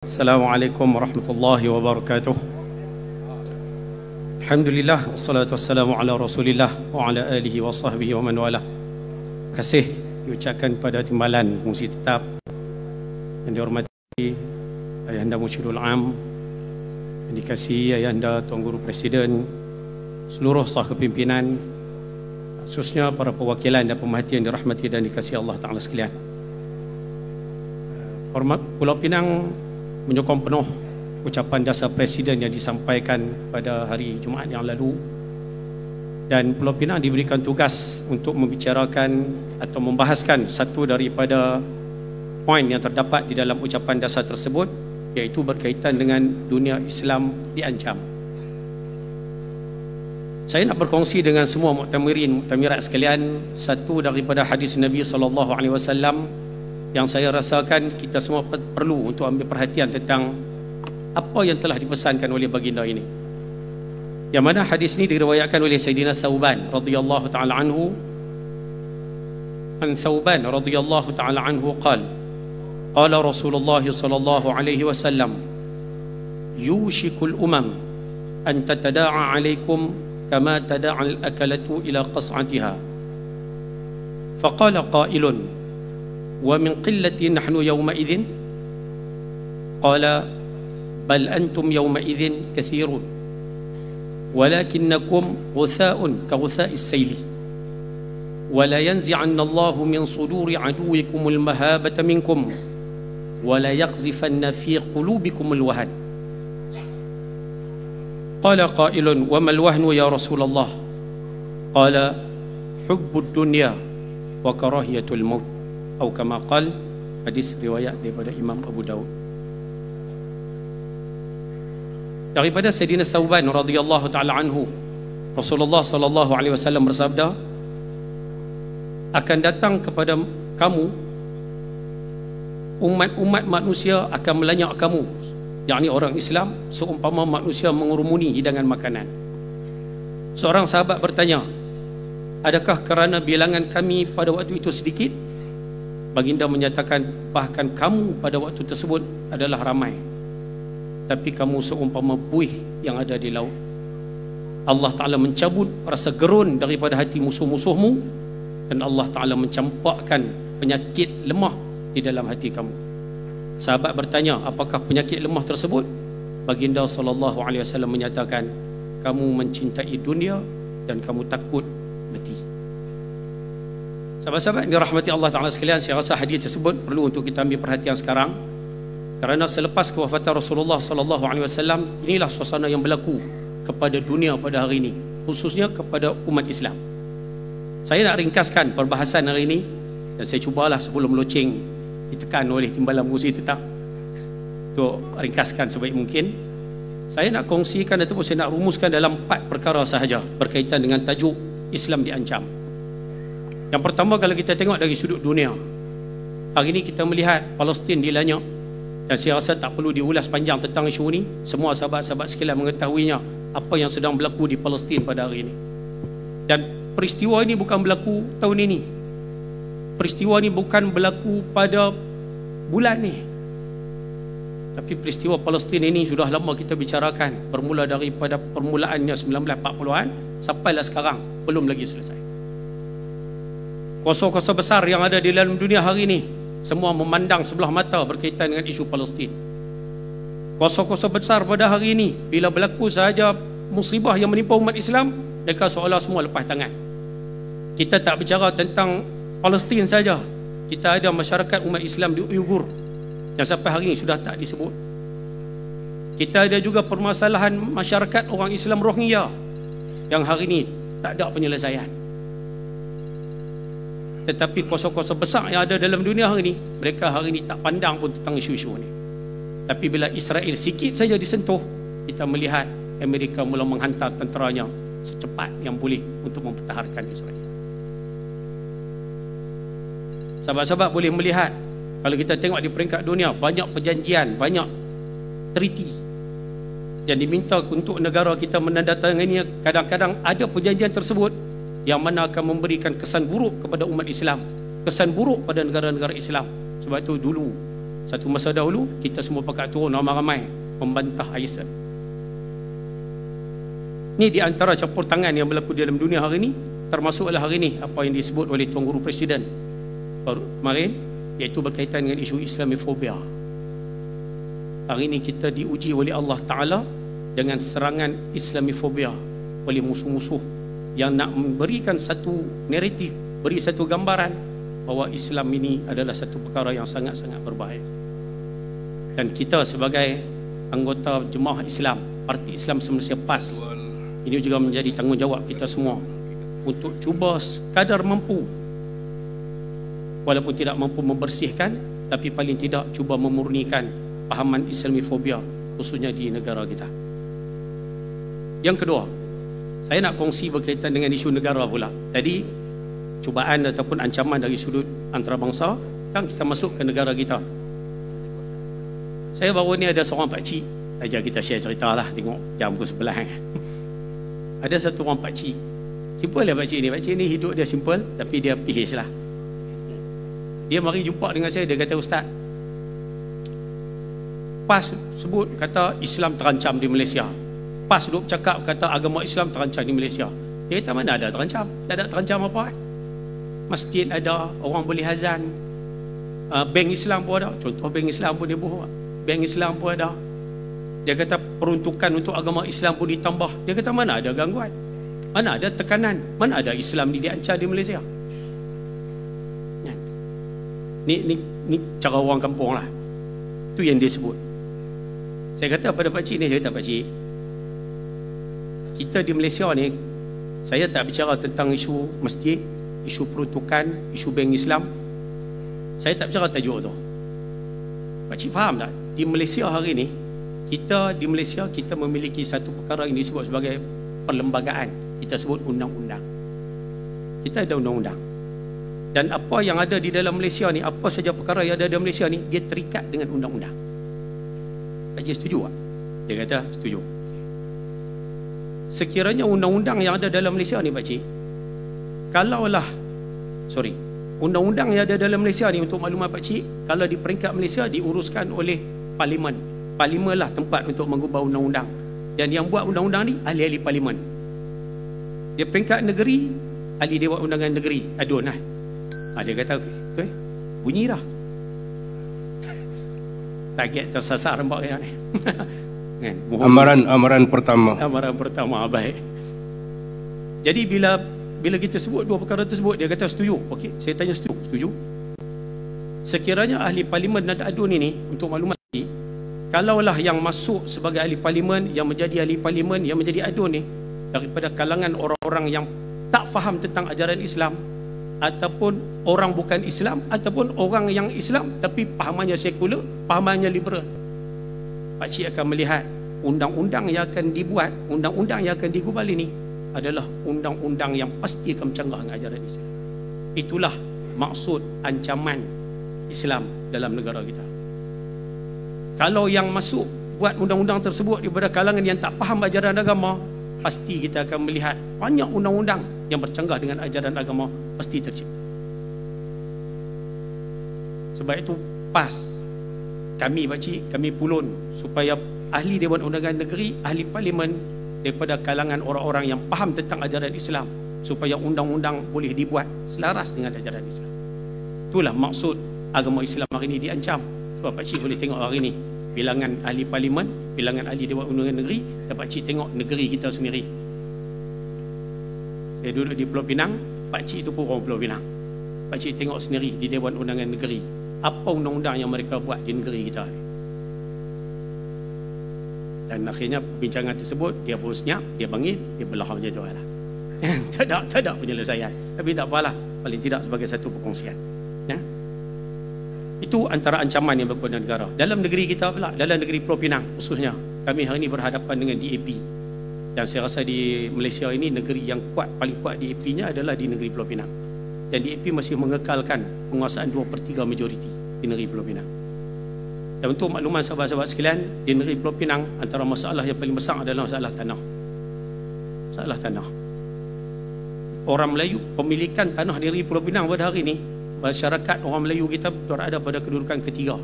Assalamualaikum warahmatullahi wabarakatuh. Alhamdulillah, wassalatu wassalamu ala rasulillah wa ala alihi wa sahbihi wa man wala. Terima kasih diucapkan pada timbalan fungsi tetap yang dihormati Ayahanda Mursyidul Am, yang dikasihi Ayahanda Tuan Guru Presiden, seluruh sah kepimpinan, khususnya para perwakilan dan pemerhati yang dirahmati dan dikasihi Allah Ta'ala sekalian. Hormat Pulau Pinang menyokong penuh ucapan dasar Presiden yang disampaikan pada hari Jumaat yang lalu, dan Pulau Pinang diberikan tugas untuk membicarakan atau membahaskan satu daripada poin yang terdapat di dalam ucapan dasar tersebut, iaitu berkaitan dengan dunia Islam diancam. Saya nak berkongsi dengan semua muktamirat sekalian satu daripada hadis Nabi SAW yang saya rasakan kita semua perlu untuk ambil perhatian tentang apa yang telah dipesankan oleh baginda ini. Yang mana hadis ini diriwayatkan oleh Sayyidina Thawban radhiyallahu ta'ala anhu. An Thawban radhiyallahu ta'ala anhu qala qala Rasulullah sallallahu alaihi wasallam yushikul umam an tatada'a alaikum kama tada'a al-akalatu ila qas'atiha. Faqala qailun ومن قلة نحن يومئذ قال بل أنتم يومئذ كثيرون ولكنكم غثاء كغثاء السيل ولا ينزعن الله من صدور عدوكم المهابة منكم ولا يقذفن في قلوبكم الوهن. قال قائل وما الوهن يا رسول الله؟ قال حب الدنيا وكراهية الموت atau kama qal, hadis riwayat daripada Imam Abu Daud. Daripada Sayyidina Thawban radhiyallahu taala anhu, Rasulullah sallallahu alaihi wasallam bersabda, akan datang kepada kamu umat-umat manusia akan melanyak kamu, yakni orang Islam, seumpama manusia mengurumuni hidangan makanan. Seorang sahabat bertanya, adakah kerana bilangan kami pada waktu itu sedikit? Baginda menyatakan, bahkan kamu pada waktu tersebut adalah ramai, tapi kamu seumpama buih yang ada di laut. Allah Ta'ala mencabut rasa gerun daripada hati musuh-musuhmu, dan Allah Ta'ala mencampakkan penyakit lemah di dalam hati kamu. Sahabat bertanya, apakah penyakit lemah tersebut? Baginda SAW menyatakan, kamu mencintai dunia dan kamu takut mati. Sahabat-sahabat yang dirahmati Allah Ta'ala sekalian, saya rasa hadis tersebut perlu untuk kita ambil perhatian sekarang, kerana selepas kewafatan Rasulullah SAW, inilah suasana yang berlaku kepada dunia pada hari ini, khususnya kepada umat Islam. Saya nak ringkaskan perbahasan hari ini, dan saya cubalah sebelum loceng ditekan oleh timbalan muzi tetap untuk ringkaskan sebaik mungkin. Saya nak kongsikan ataupun saya nak rumuskan dalam 4 perkara sahaja berkaitan dengan tajuk Islam diancam. Yang pertama, kalau kita tengok dari sudut dunia, hari ini kita melihat Palestin dilanya, dan saya rasa tak perlu diulas panjang tentang isu ini. Semua sahabat-sahabat sekalian mengetahuinya apa yang sedang berlaku di Palestin pada hari ini. Dan peristiwa ini bukan berlaku tahun ini, peristiwa ini bukan berlaku pada bulan ni, tapi peristiwa Palestin ini sudah lama kita bicarakan, bermula daripada permulaannya 1940-an sampailah sekarang belum lagi selesai. Kuasa-kuasa besar yang ada di dalam dunia hari ini semua memandang sebelah mata berkaitan dengan isu Palestin. Kuasa-kuasa besar pada hari ini bila berlaku sahaja musibah yang menimpa umat Islam, mereka seolah semua lepas tangan. Kita tak bicara tentang Palestin saja, kita ada masyarakat umat Islam di Uyghur yang sampai hari ini sudah tak disebut. Kita ada juga permasalahan masyarakat orang Islam Rohingya yang hari ini tak ada penyelesaian. Tetapi kuasa-kuasa besar yang ada dalam dunia hari ini, mereka hari ini tak pandang pun tentang isu-isu ini. Tapi bila Israel sikit saja disentuh, kita melihat Amerika mula menghantar tenteranya secepat yang boleh untuk mempertahankan Israel. Sahabat-sahabat boleh melihat, kalau kita tengok di peringkat dunia, banyak perjanjian, banyak treaty yang diminta untuk negara kita menandatangani. Kadang-kadang ada perjanjian tersebut yang mana akan memberikan kesan buruk kepada umat Islam, kesan buruk pada negara-negara Islam. Sebab itu dulu Satu masa dahulu kita semua pakat turun ramai-ramai membantah ISIS. Ini di antara campur tangan yang berlaku dalam dunia hari ini, termasuklah hari ini apa yang disebut oleh Tuan Guru Presiden baru kemarin, iaitu berkaitan dengan isu Islamofobia. Hari ini kita diuji oleh Allah Ta'ala dengan serangan Islamofobia oleh musuh-musuh yang nak memberikan satu naratif, beri satu gambaran bahawa Islam ini adalah satu perkara yang sangat-sangat berbahaya. Dan kita sebagai anggota Jemaah Islam, Parti Islam se-Malaysia PAS, ini juga menjadi tanggungjawab kita semua untuk cuba sekadar mampu, walaupun tidak mampu membersihkan, tapi paling tidak cuba memurnikan pahaman Islamofobia khususnya di negara kita. Yang kedua, saya nak kongsi berkaitan dengan isu negara pula. Tadi cubaan ataupun ancaman dari sudut antarabangsa, kan kita masuk ke negara kita. Saya baru ni ada seorang pakcik, saja kita share cerita lah, tengok jam ke sebelah ada satu orang pakcik, simple lah pakcik ni. Pakcik ni hidup dia simple, tapi dia PH lah. Dia mari jumpa dengan saya, dia kata, Ustaz, PAS sebut kata Islam terancam di Malaysia. PAS duk cakap kata agama Islam terancam di Malaysia. Dia kata, mana ada terancam? Tak ada terancam apa? Masjid ada, orang boleh azan, bank Islam pun ada. Contoh bank Islam pun dia buat. Bank Islam pun ada. Dia kata peruntukan untuk agama Islam pun ditambah. Dia kata mana ada gangguan, mana ada tekanan, mana ada Islam ni diancam di Malaysia. Ni cara orang kampung lah. Itu yang dia sebut. Saya kata pada pakcik ni, saya kata, pakcik, kita di Malaysia ni, saya tak bicara tentang isu masjid, isu peruntukan, isu bank Islam. Saya tak bicara tajuk tu. Pakcik faham tak? Di Malaysia hari ni, kita di Malaysia, kita memiliki satu perkara yang disebut sebagai perlembagaan. Kita sebut undang-undang. Kita ada undang-undang. Dan apa yang ada di dalam Malaysia ni, apa saja perkara yang ada di Malaysia ni, dia terikat dengan undang-undang. Pakcik setuju tak? Dia kata setuju. Sekiranya undang-undang yang ada dalam Malaysia ni, pakcik, undang-undang yang ada dalam Malaysia ni, untuk maklumat pakcik, kalau di peringkat Malaysia diuruskan oleh Parlimen. Parlimen lah tempat untuk mengubah undang-undang. Dan yang buat undang-undang ni ahli-ahli Parlimen. Dia peringkat negeri, ahli Dewan Undangan Negeri, adun lah. Dia kata okay, bunyi dah. Target tersasar nampak yang ni. Kan? Amaran pertama. Amaran pertama, baik. Jadi bila kita sebut dua perkara tersebut, dia kata setuju. Okey, saya tanya setuju. Sekiranya ahli Parlimen dan adun ini, untuk maklumat ni, kalaulah yang masuk sebagai ahli Parlimen, yang menjadi ahli Parlimen, yang menjadi adun ni, daripada kalangan orang-orang yang tak faham tentang ajaran Islam, ataupun orang bukan Islam, ataupun orang yang Islam tapi pahamannya sekular, pahamannya liberal, pakcik akan melihat undang-undang yang akan dibuat, undang-undang yang akan digubal ini adalah undang-undang yang pasti akan bercanggah dengan ajaran Islam. Itulah maksud ancaman Islam dalam negara kita. Kalau yang masuk buat undang-undang tersebut daripada kalangan yang tak faham ajaran agama, pasti kita akan melihat banyak undang-undang yang bercanggah dengan ajaran agama pasti tercipta. Sebab itu PAS, kami pakcik, kami pulun supaya ahli Dewan Undangan Negeri, ahli Parlimen daripada kalangan orang-orang yang faham tentang ajaran Islam, supaya undang-undang boleh dibuat selaras dengan ajaran Islam. Itulah maksud agama Islam hari ini diancam. Sebab pakcik boleh tengok hari ini bilangan ahli Parlimen, bilangan ahli Dewan Undangan Negeri, dan pakcik tengok negeri kita sendiri. Saya duduk di Pulau Pinang, pakcik itu pun orang Pulau Pinang. Pakcik tengok sendiri di Dewan Undangan Negeri, apa undang-undang yang mereka buat di negeri kita. Dan akhirnya bincangan tersebut, dia pun senyap, dia bangit, dia belah macam tu lah. tak ada penyelesaian. Tapi tak apalah, paling tidak sebagai satu perkongsian. Ya? Itu antara ancaman yang berlaku dalam negara. Dalam negeri kita pula, dalam negeri Pulau Pinang khususnya, kami hari ini berhadapan dengan DAP. Dan saya rasa di Malaysia ini, negeri yang kuat, paling kuat DAP-nya adalah di negeri Pulau Pinang. Dan DAP masih mengekalkan penguasaan 2/3 majoriti di negeri Pulau Pinang. Dan untuk makluman sahabat-sahabat sekalian, di negeri Pulau Pinang, antara masalah yang paling besar adalah masalah tanah. Masalah tanah. Orang Melayu, pemilikan tanah di negeri Pulau Pinang pada hari ini, masyarakat orang Melayu kita berada pada kedudukan ketiga.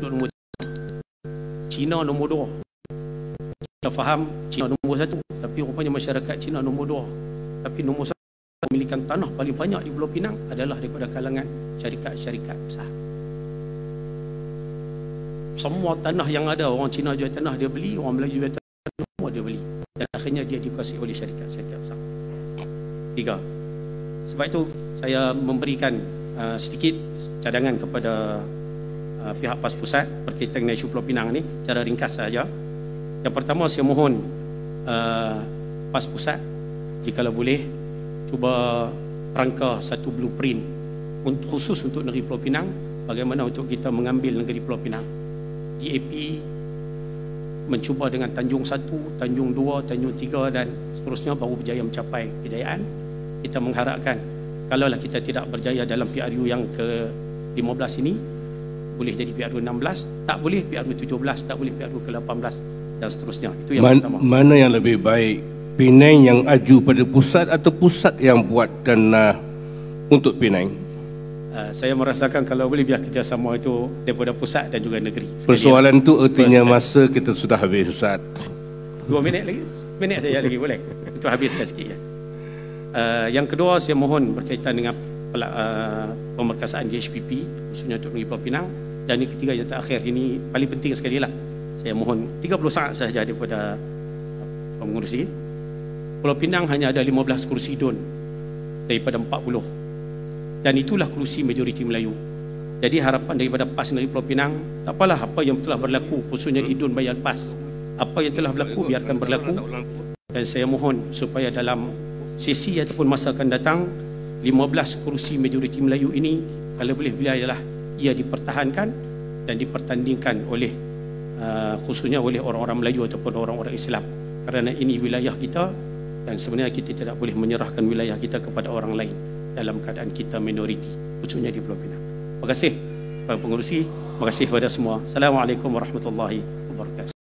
nombor 3. Cina nombor 2. Kita faham Cina nombor 1, tapi rupanya masyarakat Cina nombor 2. Tapi nombor 1 memilikan tanah paling banyak di Pulau Pinang adalah daripada kalangan syarikat-syarikat besar. Semua tanah yang ada, orang Cina jual tanah dia beli, orang Melayu jual tanah semua dia beli, dan akhirnya dia dikuasai oleh syarikat-syarikat besar. 3. Sebab itu saya memberikan sedikit cadangan kepada pihak PAS Pusat berkaitan dengan isu Pulau Pinang ni, cara ringkas saja. Yang pertama, saya mohon PAS Pusat jikalau boleh cuba rangka satu blueprint khusus untuk negeri Pulau Pinang, bagaimana untuk kita mengambil negeri Pulau Pinang. DAP mencuba dengan Tanjung 1, Tanjung 2, Tanjung 3 dan seterusnya baru berjaya mencapai kejayaan. Kita mengharapkan kalaulah kita tidak berjaya dalam PRU yang ke-15 ini, boleh jadi PRU 16, tak boleh PRU 17, tak boleh PRU ke-18 dan seterusnya. Itu yang pertama. Mana yang lebih baik, Penang yang aju pada pusat atau pusat yang buat tanah untuk Penang? Saya merasakan kalau boleh biar kerjasama itu daripada pusat dan juga negeri. Persoalan tu artinya masa kita sudah habis, Ustaz. 2 minit lagi? Minit saja lagi boleh? Itu habiskan sikit ya. Yang kedua, saya mohon berkaitan dengan pemerkasaan DHPP khususnya untuk negeri Pulau Pinang. Dan yang ketiga, yang terakhir, ini paling penting sekali lah. Saya mohon 30 saat sahaja daripada pengurusi. Pulau Pinang hanya ada 15 kursi DUN daripada 40. Dan itulah kursi majoriti Melayu. Jadi harapan daripada PAS negeri Pulau Pinang, tak apalah apa yang telah berlaku khususnya di DUN Bayan PAS. Apa yang telah berlaku biarkan berlaku. Dan saya mohon supaya dalam sesi ataupun masa akan datang 15 kursi majoriti Melayu ini kalau boleh biarlah ia dipertahankan dan dipertandingkan oleh khususnya oleh orang-orang Melayu ataupun orang-orang Islam, kerana ini wilayah kita dan sebenarnya kita tidak boleh menyerahkan wilayah kita kepada orang lain dalam keadaan kita minoriti khususnya di Pulau Pinang. Terima kasih kepada pengurusi, terima kasih kepada semua. Assalamualaikum warahmatullahi wabarakatuh.